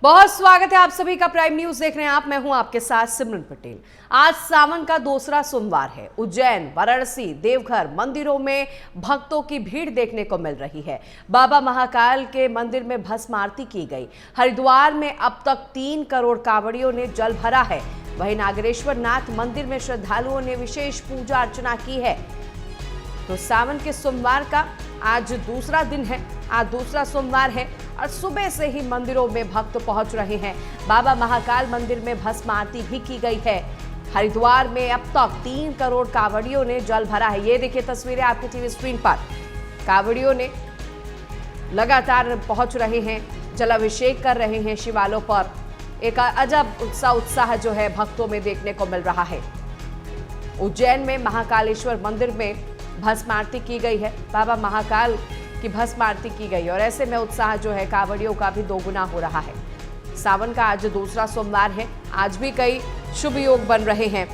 बहुत स्वागत है आप सभी का प्राइम न्यूज देख रहे हैं आप। मैं हूं आपके साथ सिमरन पटेल। आज सावन का दूसरा सोमवार है। उज्जैन, वाराणसी, देवघर मंदिरों में भक्तों की भीड़ देखने को मिल रही है। बाबा महाकाल के मंदिर में भस्म आरती की गई। हरिद्वार में अब तक 3 करोड़ कांवड़ियों ने जल भरा है। वहीं नागेश्वर नाथ मंदिर में श्रद्धालुओं ने विशेष पूजा अर्चना की है। तो सावन के सोमवार का आज दूसरा दिन है, आज दूसरा सोमवार है और सुबह से ही मंदिरों में भक्त पहुंच रहे हैं। बाबा महाकाल मंदिर में भस्म आरती भी की गई है। हरिद्वार में अब तक 3 करोड़ कांवड़ियों ने जल भरा है। ये देखिए तस्वीरें आपकी टीवी स्क्रीन पर। कांवड़ियों ने लगातार पहुंच रहे हैं, जलाभिषेक कर रहे हैं शिवालयों पर। एक अजब उत्साह जो है भक्तों में देखने को मिल रहा है। उज्जैन में महाकालेश्वर मंदिर में भस्म आरती की गई है। बाबा महाकाल की भस्म आरती की गई और ऐसे में उत्साह जो है कांवड़ियों का भी दोगुना हो रहा है। सावन का आज दूसरा सोमवार है। आज भी कई शुभ योग बन रहे हैं।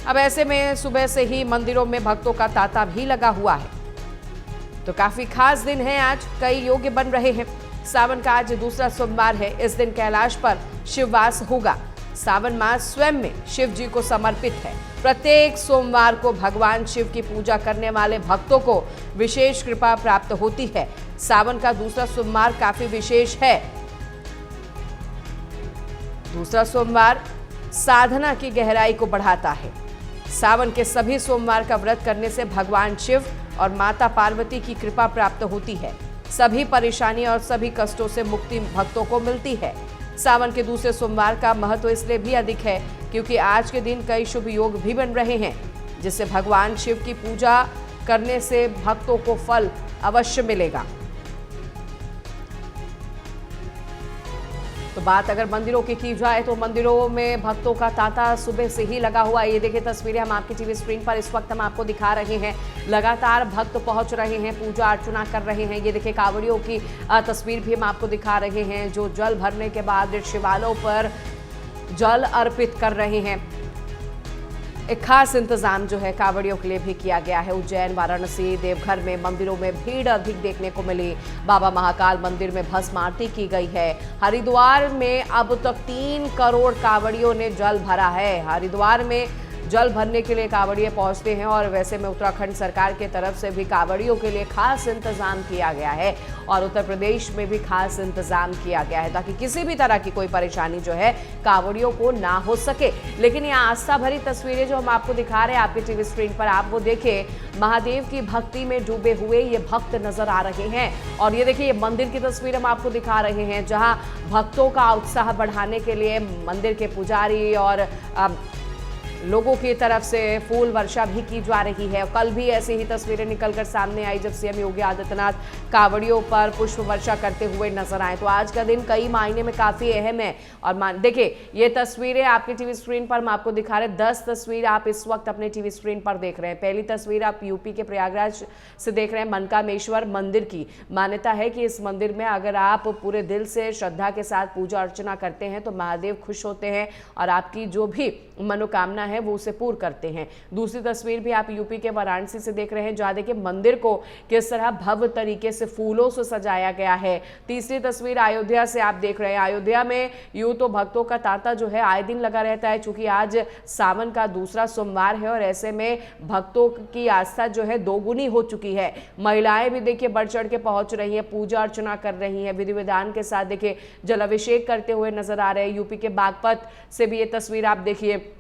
अब ऐसे में सुबह से ही मंदिरों में भक्तों का तांता भी लगा हुआ है। तो काफी खास दिन है आज, कई योग बन रहे हैं। सावन का आज दूसरा सोमवार है। इस दिन कैलाश पर शिववास होगा। सावन मास स्वयं में शिव जी को समर्पित है। प्रत्येक सोमवार को भगवान शिव की पूजा करने वाले भक्तों को विशेष कृपा प्राप्त होती है। सावन का दूसरा सोमवार काफी विशेष है। दूसरा सोमवार साधना की गहराई को बढ़ाता है। सावन के सभी सोमवार का व्रत करने से भगवान शिव और माता पार्वती की कृपा प्राप्त होती है। सभी परेशानी और सभी कष्टों से मुक्ति भक्तों को मिलती है। सावन के दूसरे सोमवार का महत्व इसलिए भी अधिक है क्योंकि आज के दिन कई शुभ योग भी बन रहे हैं, जिससे भगवान शिव की पूजा करने से भक्तों को फल अवश्य मिलेगा। तो बात अगर मंदिरों की जाए तो मंदिरों में भक्तों का तांता सुबह से ही लगा हुआ है। ये देखिए तस्वीरें हम आपकी टीवी स्क्रीन पर इस वक्त हम आपको दिखा रहे हैं। लगातार भक्त पहुंच रहे हैं, पूजा अर्चना कर रहे हैं। ये देखिए कांवड़ियों की तस्वीर भी हम आपको दिखा रहे हैं जो जल भरने के बाद शिवालयों पर जल अर्पित कर रहे हैं। एक खास इंतजाम जो है कांवड़ियों के लिए भी किया गया है। उज्जैन, वाराणसी, देवघर में मंदिरों में भीड़ अधिक देखने को मिली। बाबा महाकाल मंदिर में भस्म आरती की गई है। हरिद्वार में अब तक 3 करोड़ कांवड़ियों ने जल भरा है। हरिद्वार में जल भरने के लिए कांवड़िए पहुंचते हैं और वैसे में उत्तराखंड सरकार की तरफ से भी कांवड़ियों के लिए खास इंतजाम किया गया है और उत्तर प्रदेश में भी खास इंतजाम किया गया है ताकि किसी भी तरह की कोई परेशानी जो है कांवड़ियों को ना हो सके। लेकिन ये आस्था भरी तस्वीरें जो हम आपको दिखा रहे हैं आपकी टीवी स्क्रीन पर, आप वो देखें, महादेव की भक्ति में डूबे हुए ये भक्त नजर आ रहे हैं। और ये देखिए ये मंदिर की तस्वीर हम आपको दिखा रहे हैं जहां भक्तों का उत्साह बढ़ाने के लिए मंदिर के पुजारी और लोगों की तरफ से फूल वर्षा भी की जा रही है। कल भी ऐसी ही तस्वीरें निकलकर सामने आई जब सीएम योगी आदित्यनाथ कांवड़ियों पर पुष्प वर्षा करते हुए नजर आए। तो आज का दिन कई मायने में काफी अहम है। और देखिए ये तस्वीरें आपकी टीवी स्क्रीन पर हम आपको दिखा रहे हैं। 10 तस्वीर आप इस वक्त अपने टीवी स्क्रीन पर देख रहे हैं। पहली तस्वीर आप यूपी के प्रयागराज से देख रहे हैं, मनकामेश्वर मंदिर की। मान्यता है कि इस मंदिर में अगर आप पूरे दिल से श्रद्धा के साथ पूजा अर्चना करते हैं तो महादेव खुश होते हैं और आपकी जो भी मनोकामना है वो उसे पूर्ण करते हैं। दूसरी तस्वीर भी आप यूपी के वाराणसी से देख रहे हैं जहां देखिए मंदिर को किस तरह भव्य तरीके से फूलों से सजाया गया है। तीसरी तस्वीर अयोध्या से आप देख रहे हैं। अयोध्या में यूं तो भक्तों का तांता जो है आए दिन लगा रहता है क्योंकि आज सावन का दूसरा सोमवार है और ऐसे में भक्तों की आस्था जो है दोगुनी हो चुकी है। महिलाएं भी देखिए बढ़ चढ़ के पहुंच रही है, पूजा अर्चना कर रही है, विधि विधान के साथ देखिए जलाभिषेक करते हुए नजर आ रहे हैं। यूपी के बागपत से भी ये तस्वीर आप देखिए।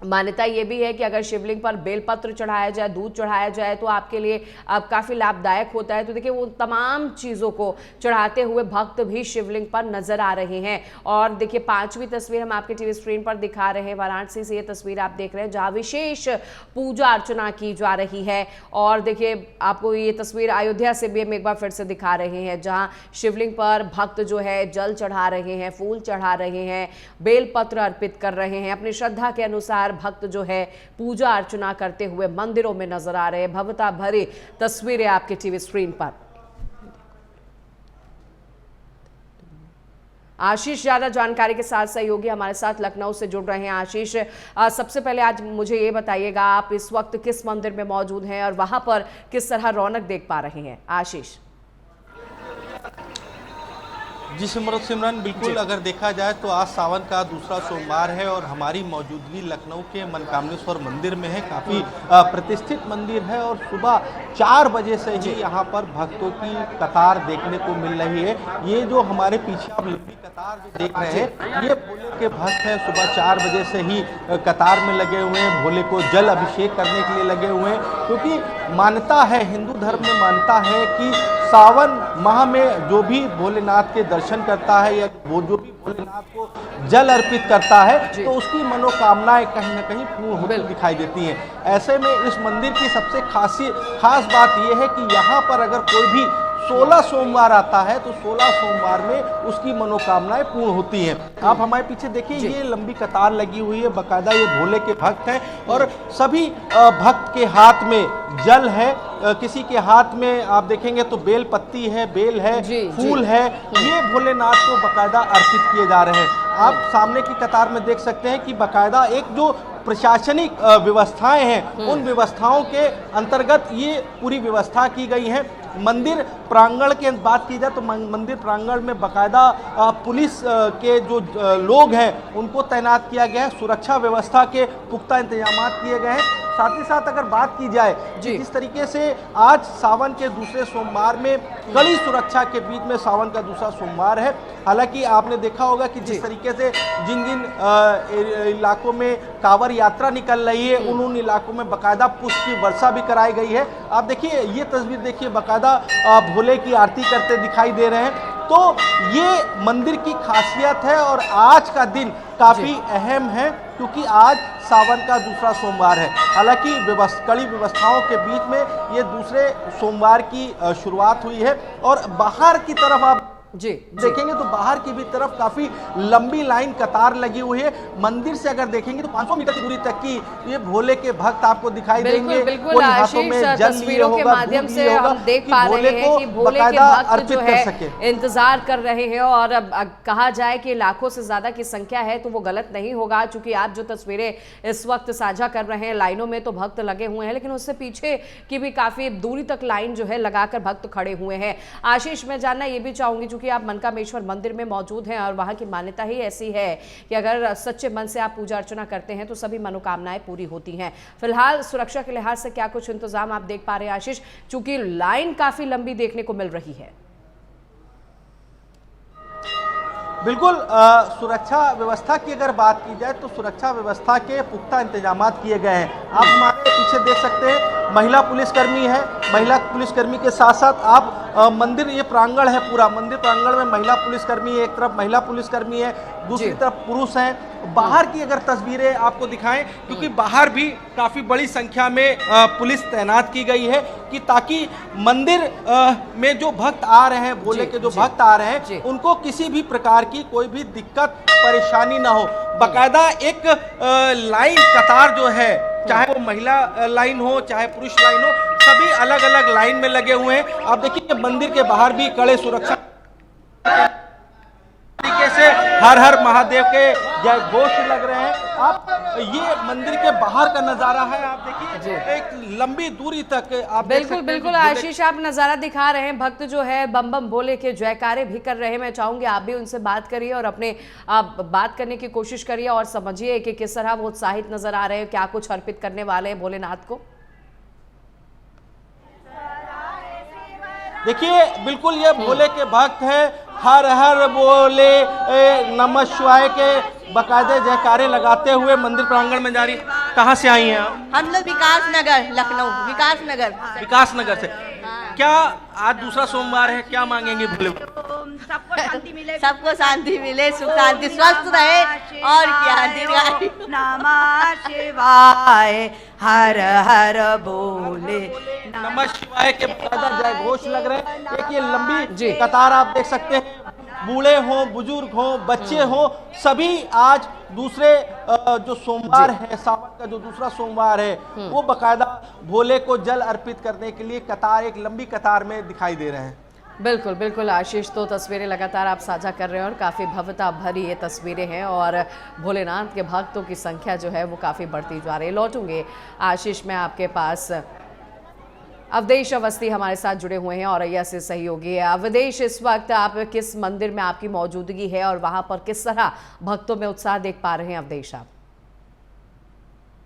मान्यता ये भी है कि अगर शिवलिंग पर बेलपत्र चढ़ाया जाए, दूध चढ़ाया जाए तो आपके लिए अब काफ़ी लाभदायक होता है। तो देखिए वो तमाम चीज़ों को चढ़ाते हुए भक्त भी शिवलिंग पर नजर आ रहे हैं। और देखिए 5वीं तस्वीर हम आपके टीवी स्क्रीन पर दिखा रहे हैं। वाराणसी से ये तस्वीर आप देख रहे हैं जहाँ विशेष पूजा अर्चना की जा रही है। और देखिए आपको ये तस्वीर अयोध्या से भी हम एक बार फिर से दिखा रहे हैं जहाँ शिवलिंग पर भक्त जो है जल चढ़ा रहे हैं, फूल चढ़ा रहे हैं, बेलपत्र अर्पित कर रहे हैं। अपनी श्रद्धा के अनुसार भक्त जो है पूजा अर्चना करते हुए मंदिरों में नजर आ रहे हैं। भव्यता भरी तस्वीरें आपके टीवी स्क्रीन पर। आशीष ज्यादा जानकारी के साथ सहयोगी हमारे साथ लखनऊ से जुड़ रहे हैं। आशीष, सबसे पहले आज मुझे ये बताइएगा आप इस वक्त किस मंदिर में मौजूद हैं और वहां पर किस तरह रौनक देख पा रहे हैं। आशीष। जी सिमरन, बिल्कुल अगर देखा जाए तो आज सावन का दूसरा सोमवार है और हमारी मौजूदगी लखनऊ के मनकामनेश्वर मंदिर में है। काफ़ी प्रतिष्ठित मंदिर है और सुबह 4 बजे से ही यहाँ पर भक्तों की कतार देखने को मिल रही है। ये जो हमारे पीछे आप लंबी कतार जो देख रहे हैं, ये भोले के भक्त हैं। सुबह 4 बजे से ही कतार में लगे हुए हैं, भोले को जल अभिषेक करने के लिए लगे हुए हैं, क्योंकि मान्यता है, हिंदू धर्म में मान्यता है कि सावन माह में जो भी भोलेनाथ के दर्शन करता है या वो जो भी भोलेनाथ को जल अर्पित करता है तो उसकी मनोकामनाएं कहीं ना कहीं पूर्ण होती दिखाई देती हैं। ऐसे में इस मंदिर की सबसे खास बात यह है कि यहाँ पर अगर कोई भी 16 सोमवार आता है तो 16 सोमवार में उसकी मनोकामनाएं पूर्ण होती हैं। आप हमारे पीछे देखिए, ये लंबी कतार लगी हुई है, बकायदा ये भोले के भक्त हैं और सभी भक्त के हाथ में जल है। किसी के हाथ में आप देखेंगे तो बेल पत्ती है, बेल है, फूल है, ये भोलेनाथ को बकायदा अर्पित किए जा रहे हैं। आप सामने की कतार में देख सकते हैं कि बकायदा एक जो प्रशासनिक व्यवस्थाएं हैं उन व्यवस्थाओं के अंतर्गत ये पूरी व्यवस्था की गई है। मंदिर प्रांगण की बात की जाए तो मंदिर प्रांगण में बकायदा पुलिस के जो लोग हैं उनको तैनात किया गया है, सुरक्षा व्यवस्था के पुख्ता इंतजाम किए गए हैं। साथ ही साथ अगर बात की जाए जिस तरीके से आज सावन के दूसरे सोमवार में कड़ी सुरक्षा के बीच में सावन का दूसरा सोमवार है। हालांकि आपने देखा होगा कि जिस तरीके से जिन जिन इलाकों में कांवड़ यात्रा निकल रही है उन इलाकों में बकायदा पुष्प की वर्षा भी कराई गई है। आप देखिए, ये तस्वीर देखिए, बकायदा भोले की आरती करते दिखाई दे रहे हैं। तो ये मंदिर की खासियत है और आज का दिन काफ़ी अहम है क्योंकि आज सावन का दूसरा सोमवार है। हालांकि कड़ी व्यवस्थाओं के बीच में ये दूसरे सोमवार की शुरुआत हुई है और बाहर की तरफ आप देखेंगे तो बाहर की भी तरफ काफी लंबी लाइन कतार लगी हुई है। मंदिर से अगर देखेंगे तो 500 मीटर की दूरी तक की ये भोले के भक्त आपको दिखाई देंगे। बिल्कुल आशीष, तस्वीरों के माध्यम से हम देख पा रहे हैं कि भोले के भक्त जो है इंतजार कर रहे हैं और अब कहा जाए कि लाखों से ज्यादा की संख्या है तो वो गलत नहीं होगा, क्योंकि आप जो तस्वीरें इस वक्त साझा कर रहे हैं, लाइनों में तो भक्त लगे हुए हैं लेकिन उससे पीछे की भी काफी दूरी तक लाइन जो है लगाकर भक्त खड़े हुए हैं। आशीष, मैं जानना ये भी चाहूंगी, क्योंकि आप मनकामेश्वर मंदिर में मौजूद हैं और वहां की मान्यता ही ऐसी है कि अगर सच्चे मन से आप पूजा अर्चना करते हैं तो सभी मनोकामनाएं पूरी होती हैं। फिलहाल सुरक्षा के लिहाज से क्या कुछ इंतजाम आप देख पा रहे हैं आशीष, चूंकि लाइन काफी लंबी देखने को मिल रही है? बिल्कुल, सुरक्षा व्यवस्था की अगर बात की जाए तो सुरक्षा व्यवस्था के पुख्ता इंतजाम किए गए हैं। आप हमारे पीछे देख सकते हैं, महिला पुलिसकर्मी है, महिला पुलिसकर्मी के साथ साथ आप मंदिर, ये प्रांगण है पूरा, मंदिर प्रांगण में महिला पुलिसकर्मी है, एक तरफ महिला पुलिसकर्मी है, दूसरी तरफ पुरुष हैं। बाहर की अगर तस्वीरें आपको दिखाएं, क्योंकि बाहर भी काफ़ी बड़ी संख्या में पुलिस तैनात की गई है कि ताकि मंदिर में जो भक्त आ रहे हैं, भोले के जो भक्त आ रहे हैं, उनको किसी भी प्रकार की कोई भी दिक्कत परेशानी ना हो। बाकायदा एक लाइन कतार जो है, चाहे वो महिला लाइन हो चाहे पुरुष लाइन हो, सभी अलग अलग लाइन में लगे हुए हैं। आप देखिए, मंदिर के बाहर भी कड़े सुरक्षा तरीके से हर हर महादेव के जय घोष लग रहे हैं। आप ये मंदिर के बाहर का नजारा है, आप देखिए एक लंबी दूरी तक आप बिल्कुल आशीष, आप नजारा दिखा रहे हैं, भक्त जो है बम बम बोले के जयकारे भी कर रहे हैं। मैं चाहूंगी आप भी उनसे बात करिए और अपने आप बात करने की कोशिश करिए और समझिए कि किस तरह वो उत्साहित नजर आ रहे हैं, क्या कुछ अर्पित करने वाले हैं भोलेनाथ को। देखिए, बिल्कुल ये भोले के भक्त हैं, हर हर बोले नमः शिवाय के बकायदे जयकारे लगाते हुए मंदिर प्रांगण में जा रही। कहाँ से आई हैं आप? हम लोग विकास नगर, लखनऊ विकास नगर से। क्या आज दूसरा सोमवार है, क्या मांगेंगे भोले? सबको शांति मिले, सबको शांति मिले, सुख शांति, स्वस्थ रहे और क्या। दीर्घायु नमः शिवाय, हर हर बोले नमः शिवाय के जय घोष लग रहे हैं। एक ये लंबी कतार आप देख सकते हैं, बूढ़े हों, बुजुर्ग हों, बच्चे हों, सभी आज दूसरे जो सोमवार है, सावन का जो दूसरा सोमवार है, वो बकायदा भोले को जल अर्पित करने के लिए कतार, एक लंबी कतार में दिखाई दे रहे हैं। बिल्कुल आशीष, तो तस्वीरें लगातार आप साझा कर रहे हैं और काफ़ी भव्यता भरी ये तस्वीरें हैं और भोलेनाथ के भक्तों की संख्या जो है वो काफ़ी बढ़ती जा रही है। लौटूंगे आशीष मैं आपके पास। अवधेश अवस्थी हमारे साथ जुड़े हुए हैं औरैया से सहयोगी है। अवधेश, इस वक्त आप किस मंदिर में आपकी मौजूदगी है और वहां पर किस तरह भक्तों में उत्साह देख पा रहे हैं अवधेश आप?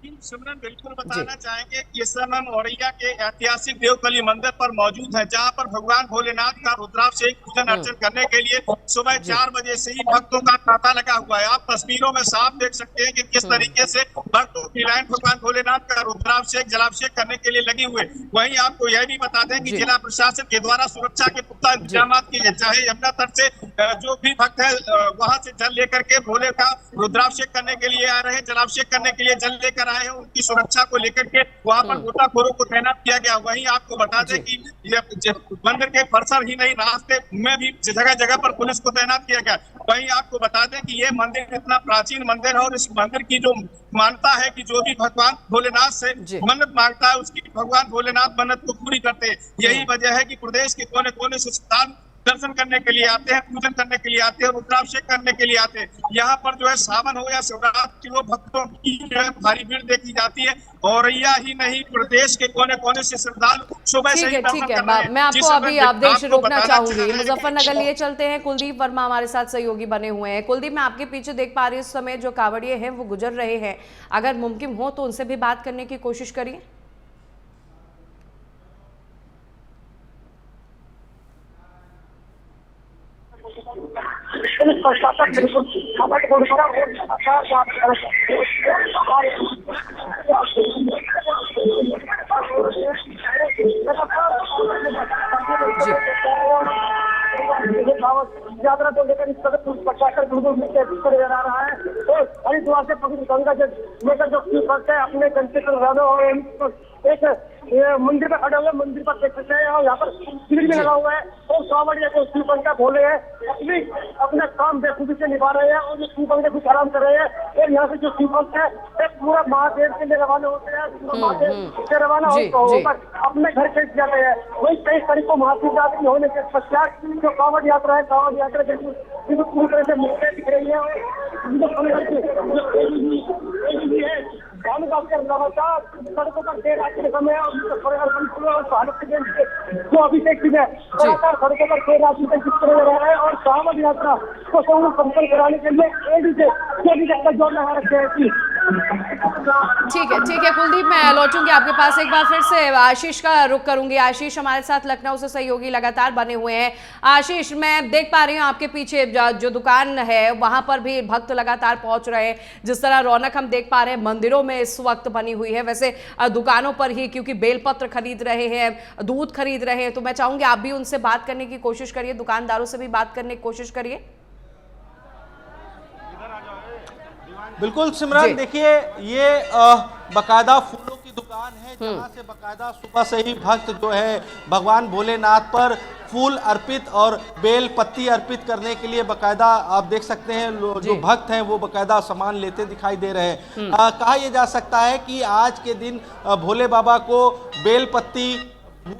सिमरन, बिल्कुल बताना चाहेंगे कि इस समय हम औरैया के ऐतिहासिक देवकली मंदिर पर मौजूद है, जहां पर भगवान भोलेनाथ का रुद्राभिषेक पूजन अर्चन करने के लिए सुबह 4 बजे से ही भक्तों का तांता लगा हुआ है। आप तस्वीरों में साफ देख सकते हैं कि किस तरीके से भक्तों की लाइन भगवान भोलेनाथ का रुद्राभिषेक जलाभिषेक करने के लिए लगी हुए। वहीं आपको यह भी बता दें कि जिला प्रशासन के द्वारा सुरक्षा के पुख्ता इंतजाम किए गए, चाहे यमुना तट से जो भी भक्त है वहां से जल लेकर के भोले का रुद्राभिषेक करने के लिए आ रहे हैं, जलाभिषेक करने के लिए जल लेकर आए हैं, उनकी सुरक्षा को लेकर के वहां पर गोताखोरों को तैनात किया गया। वहीं आपको बता दें कि मंदिर के परिसर ही नहीं, रास्ते में भी जगह जगह पर पुलिस को तैनात किया गया। वहीं आपको बता दें कि ये मंदिर इतना प्राचीन मंदिर है और इस मंदिर की जो मान्यता है कि जो भी भगवान भोलेनाथ से मन्नत मांगता है उसकी भगवान भोलेनाथ मन्नत को पूरी करते हैं। यही वजह है कि प्रदेश के कोने कोने से श्रद्धालु दर्शन करने के लिए आते हैं, पूजन करने के लिए आते हैं, रुद्राभिषेक करने के लिए आते हैं। यहाँ पर जो है सावन हो या शिवरात्रि हो, भक्तों की जो है भारी भीड़ देखी जाती है। औरैया ही नहीं, प्रदेश के कोने कोने से श्रद्धालु सुबह से ही ठीक है। मैं आपको अभी अवधेश रोकना चाहूंगी, मुजफ्फरनगर लिए चलते हैं। कुलदीप वर्मा हमारे साथ सहयोगी बने हुए हैं। कुलदीप, मैं आपके पीछे देख पा रही हूँ इस समय जो कांवड़िए हैं वो गुजर रहे हैं, अगर मुमकिन हो तो उनसे भी बात करने की कोशिश करिए। प्रशासन बिल्कुल यात्रा को लेकर इस तरह प्रशासन बिल्कुल करे जा रहा है। तो हरिद्वार से पवित्र गंगा जल लेकर जो करते हैं अपने गंतव्य और एक मंदिर पर खड़े हुए, मंदिर पर देख सकते हैं और यहाँ पर शिविर भी लगा हुआ है और कांवड़िया जो शिवगंगा भोले हैं अपने काम बेखूबी से निभा रहे हैं और जो शिवगंगा कुछ आराम कर रहे हैं। और यहाँ से जो शिवभक्त है एक पूरा महादेव के लिए रवाना होते हैं, महादेव से रवाना होकर अपने घर चले जाते हैं। वही 23 तारीख को महाशिवरात्रि होने के पश्चात जो कांवड़ यात्रा है, कांवड़ यात्रा बिल्कुल पूरी तरह से मुक्त दिख रही है। लगातार सड़कों पर देर रात के समय जो अभिषेक है लगातार सड़कों पर देर रात में रहा है और कांवड़ यात्रा को संपन्न कराने के लिए एडी से जोर लगा रखे हैं। ठीक है कुलदीप, मैं लौटूंगी आपके पास एक बार फिर से। आशीष का रुख करूंगी। आशीष हमारे साथ लखनऊ से सहयोगी लगातार बने हुए हैं। आशीष, मैं देख पा रही हूँ आपके पीछे जो दुकान है वहां पर भी भक्त लगातार पहुंच रहे हैं। जिस तरह रौनक हम देख पा रहे हैं मंदिरों में इस वक्त बनी हुई है, वैसे दुकानों पर ही, क्योंकि बेलपत्र खरीद रहे हैं, दूध खरीद रहे हैं, तो मैं चाहूंगी आप भी उनसे बात करने की कोशिश करिए, दुकानदारों से भी बात करने की कोशिश करिए। बिल्कुल सिमरन, देखिए ये बकायदा फूलों की दुकान है जहाँ से बकायदा सुबह से ही भक्त जो है भगवान भोलेनाथ पर फूल अर्पित और बेल पत्ती अर्पित करने के लिए बकायदा आप देख सकते हैं जो भक्त हैं वो बकायदा सामान लेते दिखाई दे रहे हैं। कहा यह जा सकता है कि आज के दिन भोले बाबा को बेल पत्ती,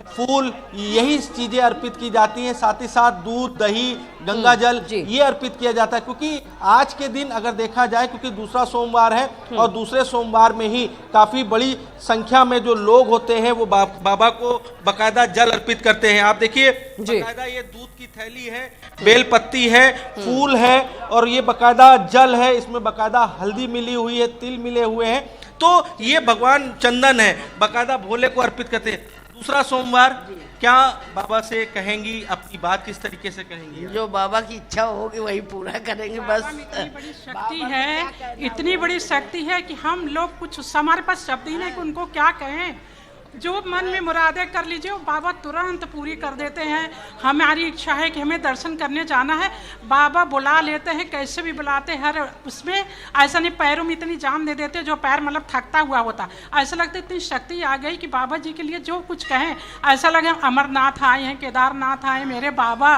फूल, यही चीजें अर्पित की जाती हैं, साथ ही साथ दूध, दही, गंगा जल ये अर्पित किया जाता है। क्योंकि आज के दिन अगर देखा जाए, क्योंकि दूसरा सोमवार है और दूसरे सोमवार में ही काफी बड़ी संख्या में जो लोग होते हैं वो बाबा को बकायदा जल अर्पित करते हैं। आप देखिए बकायदा ये दूध की थैली है, बेल पत्ती है, फूल है और ये बकायदा जल है, इसमें बकायदा हल्दी मिली हुई है, तिल मिले हुए हैं, तो ये भगवान चंदन है, बकायदा भोले को अर्पित करते हैं। दूसरा सोमवार क्या बाबा से कहेंगी, अपनी बात किस तरीके से कहेंगी? जो बाबा की इच्छा होगी वही पूरा करेंगे बस। इतनी बड़ी शक्ति है, इतनी बड़ी शक्ति है कि हम लोग कुछ हमारे पास शब्द ही नहीं कि उनको क्या कहें। जो मन में मुरादें कर लीजिए वो बाबा तुरंत पूरी कर देते हैं। हमारी इच्छा है कि हमें दर्शन करने जाना है, बाबा बुला लेते हैं, कैसे भी बुलाते हैं। हर उसमें ऐसा नहीं पैरों में इतनी जान दे देते जो पैर मतलब थकता हुआ होता, ऐसा लगता है इतनी शक्ति आ गई कि बाबा जी के लिए जो कुछ कहें ऐसा लगे अमरनाथ आए हैं, केदारनाथ आए, मेरे बाबा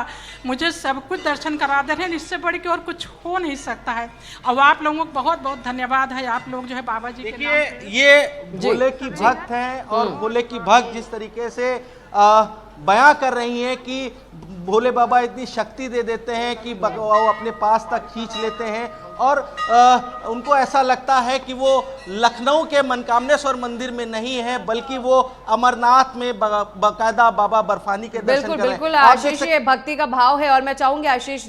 मुझे सब कुछ दर्शन करा दे रहे हैं। इससे बढ़ के और कुछ हो नहीं सकता है। और आप लोगों को बहुत बहुत धन्यवाद है, आप लोग जो है बाबा जी के ये भोले की भक्त हैं और भोले की भक्त जिस तरीके से बयां कर रही हैं कि भोले बाबा इतनी शक्ति दे देते हैं कि वो अपने पास तक खींच लेते हैं और उनको ऐसा लगता है कि वो लखनऊ के मनकामनेश्वर मंदिर में नहीं है बल्कि वो अमरनाथ में बाकायदा बाबा बर्फानी के दर्शन कर रहे हैं। बिल्कुल आशीष, ये भक्ति का भाव है। और मैं चाहूंगी आशीष,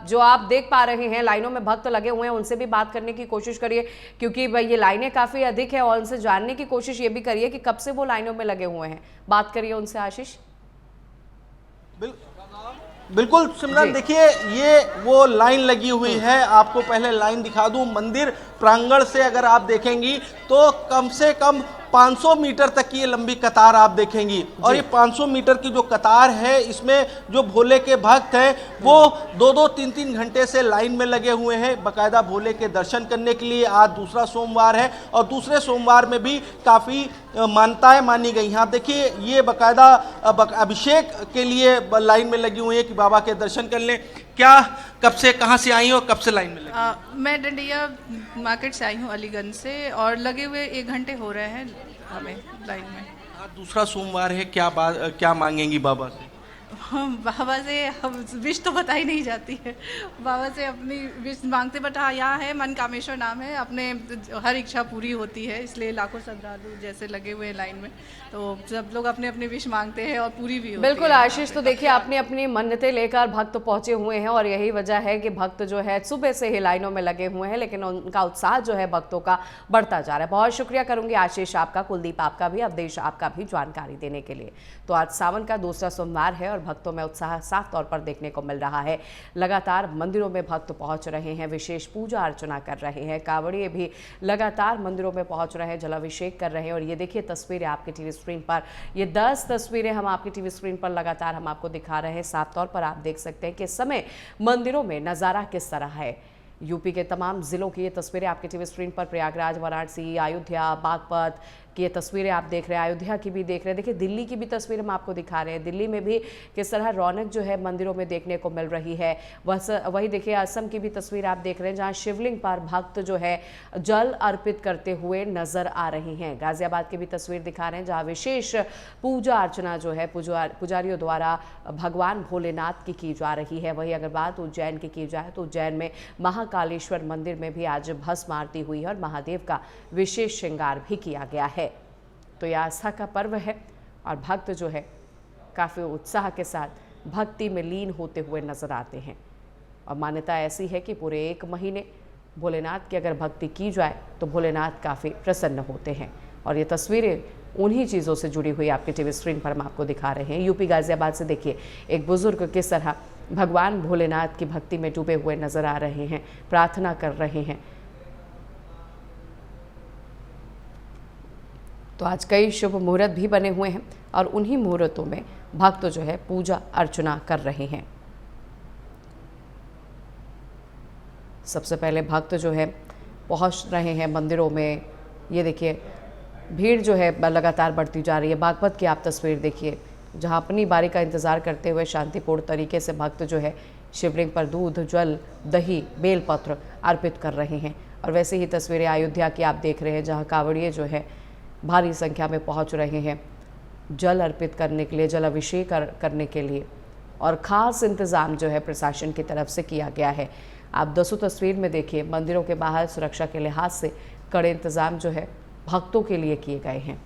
जो आप देख पा रहे हैं लाइनों में भक्त लगे हुए हैं, उनसे भी बात करने की कोशिश करिए, क्योंकि ये लाइनें काफी अधिक है और उनसे जानने की कोशिश ये भी करिए कि कब से वो लाइनों में लगे हुए हैं। बात करिए उनसे आशीष। बिल्कुल सिमरन, देखिए ये वो लाइन लगी हुई है। आपको पहले लाइन दिखा दूं। मंदिर प्रांगण से अगर आप देखेंगी तो कम से कम 500 मीटर तक की ये लंबी कतार आप देखेंगी और ये 500 मीटर की जो कतार है इसमें जो भोले के भक्त हैं वो 2-2, 3-3 घंटे से लाइन में लगे हुए हैं बाकायदा भोले के दर्शन करने के लिए। आज दूसरा सोमवार है और दूसरे सोमवार में भी काफ़ी मान्यताएं मानी गई हैं। आप देखिए ये बाकायदा अभिषेक के लिए लाइन में लगी हुई है कि बाबा के दर्शन कर लें। क्या कब से, कहाँ से आई हो और कब से लाइन में लगी? मैं डंडिया मार्केट से आई हूँ अलीगंज से, और लगे हुए 1 घंटे हो रहे हैं हमें लाइन में। आज दूसरा सोमवार है, क्या मांगेंगी बाबा से? बाबा से हम विश तो बताई नहीं जाती है, बाबा से अपनी विश मांगते, बट हाँ यहाँ है मनकामेश्वर नाम है, अपने हर इच्छा पूरी होती है, इसलिए लाखों श्रद्धालु जैसे लगे हुए हैं लाइन में, तो सब लोग अपने अपने विश मांगते हैं और पूरी भी होती बिल्कुल है। आशीष, तो देखिए अपनी अपनी मन्नतें लेकर भक्त पहुंचे हुए हैं और यही वजह है कि भक्त जो है सुबह से ही लाइनों में लगे हुए हैं, लेकिन उनका उत्साह जो है भक्तों का बढ़ता जा रहा है। बहुत शुक्रिया करूंगी आशीष आपका, कुलदीप आपका भी, अवधेश आपका भी जानकारी देने के लिए। तो आज सावन का दूसरा सोमवार है और भक्तों में उत्साह साफ तौर पर देखने को मिल रहा है। लगातार मंदिरों में भक्त पहुंच रहे हैं, विशेष पूजा अर्चना कर रहे हैं, कांवड़िए भी लगातार मंदिरों में पहुंच रहे हैं, जलाभिषेक कर रहे हैं। और ये देखिए तस्वीरें आपकी टीवी स्क्रीन पर, ये 10 तस्वीरें हम आपकी टीवी स्क्रीन पर लगातार हम आपको दिखा रहे हैं। साफ तौर पर आप देख सकते हैं कि इस समय मंदिरों में नज़ारा किस तरह है। यूपी के तमाम जिलों की ये तस्वीरें आपके टीवी स्क्रीन पर, प्रयागराज, वाराणसी, अयोध्या, बागपत की ये तस्वीरें आप देख रहे हैं, अयोध्या की भी देख रहे हैं। देखिए दिल्ली की भी तस्वीर हम आपको दिखा रहे हैं, दिल्ली में भी किस तरह रौनक जो है मंदिरों में देखने को मिल रही है। वही देखिए असम की भी तस्वीर आप देख रहे हैं, जहां शिवलिंग पर भक्त जो है जल अर्पित करते हुए नजर आ रही हैं। गाजियाबाद की भी तस्वीर दिखा रहे हैं, जहाँ विशेष पूजा अर्चना जो है पुजारियों द्वारा भगवान भोलेनाथ की जा रही है। वही अगर बात उज्जैन की जाए तो उज्जैन में महाकालेश्वर मंदिर में भी आज भस्म आरती हुई है और महादेव का विशेष श्रृंगार भी किया गया है। तो यह आस्था का पर्व है और भक्त जो है काफ़ी उत्साह के साथ भक्ति में लीन होते हुए नजर आते हैं। और मान्यता ऐसी है कि पूरे 1 महीने भोलेनाथ की अगर भक्ति की जाए तो भोलेनाथ काफ़ी प्रसन्न होते हैं। और ये तस्वीरें उन्हीं चीज़ों से जुड़ी हुई आपके टीवी स्क्रीन पर हम आपको दिखा रहे हैं। यूपी गाजियाबाद से देखिए एक बुजुर्ग किस तरह भगवान भोलेनाथ की भक्ति में डूबे हुए नजर आ रहे हैं, प्रार्थना कर रहे हैं। तो आज कई शुभ मुहूर्त भी बने हुए हैं और उन्हीं मुहूर्तों में भक्त जो है पूजा अर्चना कर रहे हैं। सबसे पहले भक्त जो है पहुंच रहे हैं मंदिरों में। ये देखिए भीड़ जो है लगातार बढ़ती जा रही है। बागपत की आप तस्वीर देखिए, जहां अपनी बारी का इंतज़ार करते हुए शांतिपूर्ण तरीके से भक्त जो है शिवलिंग पर दूध, जल, दही, बेलपत्र अर्पित कर रहे हैं। और वैसे ही तस्वीरें अयोध्या की आप देख रहे हैं, जहाँ कांवड़िए जो है भारी संख्या में पहुंच रहे हैं जल अर्पित करने के लिए, जलाभिषेक करने के लिए। और ख़ास इंतज़ाम जो है प्रशासन की तरफ से किया गया है। आप 10 तस्वीर में देखिए, मंदिरों के बाहर सुरक्षा के लिहाज से कड़े इंतज़ाम जो है भक्तों के लिए किए गए हैं।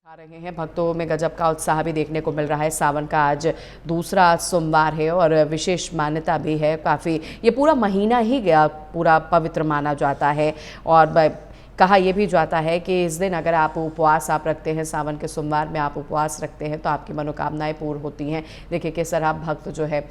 रहे हैं भक्तों में गजब का उत्साह भी देखने को मिल रहा है। सावन का आज दूसरा सोमवार है और विशेष मान्यता भी है काफ़ी। ये पूरा महीना ही गया पूरा पवित्र माना जाता है और कहा यह भी जाता है कि इस दिन अगर आप उपवास आप रखते हैं, सावन के सोमवार में आप उपवास रखते हैं तो आपकी मनोकामनाएं पूर्ण होती हैं। देखिए किस तरह भक्त जो है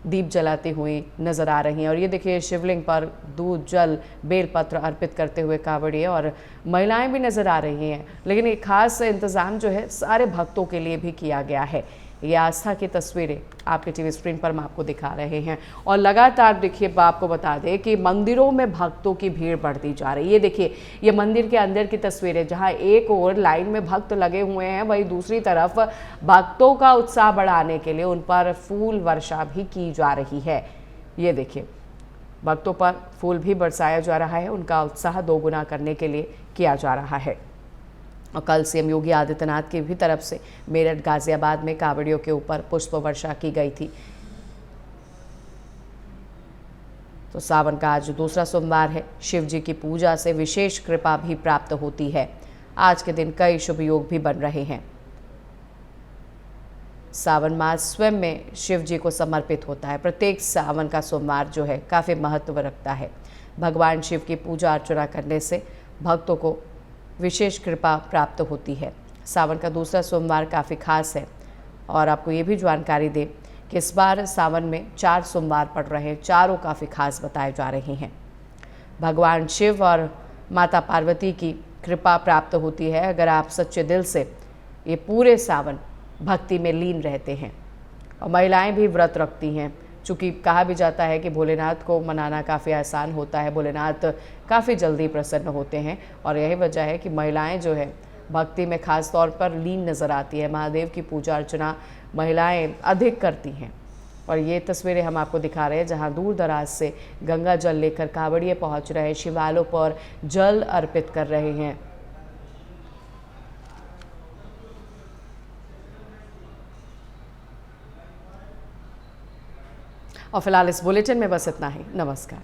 दीप जलाते हुए नज़र आ रही हैं। और ये देखिए शिवलिंग पर दूध, जल, बेलपत्र अर्पित करते हुए कांवड़िए और महिलाएं भी नज़र आ रही हैं। लेकिन एक खास इंतज़ाम जो है सारे भक्तों के लिए भी किया गया है। ये आस्था की तस्वीरें आपके टीवी स्क्रीन पर हम आपको दिखा रहे हैं। और लगातार देखिए, आपको बता दें कि मंदिरों में भक्तों की भीड़ बढ़ती जा रही है। ये देखिए, ये मंदिर के अंदर की तस्वीरें, जहां एक ओर लाइन में भक्त लगे हुए हैं, वहीं दूसरी तरफ भक्तों का उत्साह बढ़ाने के लिए उन पर फूल वर्षा भी की जा रही है। ये देखिए, भक्तों पर फूल भी बरसाया जा रहा है, उनका उत्साह दोगुना करने के लिए किया जा रहा है। और कल सीएम योगी आदित्यनाथ की भी तरफ से मेरठ, गाजियाबाद में कांवड़ियों के ऊपर पुष्प वर्षा की गई थी। तो सावन का आज दूसरा सोमवार है। शिव जी की पूजा से विशेष कृपा भी प्राप्त होती है। आज के दिन कई शुभ योग भी बन रहे हैं। सावन मास स्वयं में शिव जी को समर्पित होता है। प्रत्येक सावन का सोमवार जो है काफ़ी महत्व रखता है। भगवान शिव की पूजा अर्चना करने से भक्तों को विशेष कृपा प्राप्त होती है। सावन का दूसरा सोमवार काफ़ी खास है। और आपको ये भी जानकारी दें कि इस बार सावन में 4 सोमवार पड़ रहे हैं, चारों काफ़ी खास बताए जा रहे हैं। भगवान शिव और माता पार्वती की कृपा प्राप्त होती है अगर आप सच्चे दिल से ये पूरे सावन भक्ति में लीन रहते हैं। और महिलाएं भी व्रत रखती हैं, चूँकि कहा भी जाता है कि भोलेनाथ को मनाना काफ़ी आसान होता है, भोलेनाथ काफ़ी जल्दी प्रसन्न होते हैं। और यही वजह है कि महिलाएं जो है भक्ति में खास तौर पर लीन नज़र आती है। महादेव की पूजा अर्चना महिलाएं अधिक करती हैं। और ये तस्वीरें हम आपको दिखा रहे हैं जहां दूर दराज से गंगा जल लेकर कांवड़िए पहुंच रहे हैं, शिवालयों पर जल अर्पित कर रहे हैं। और फिलहाल इस बुलेटिन में बस इतना ही। नमस्कार।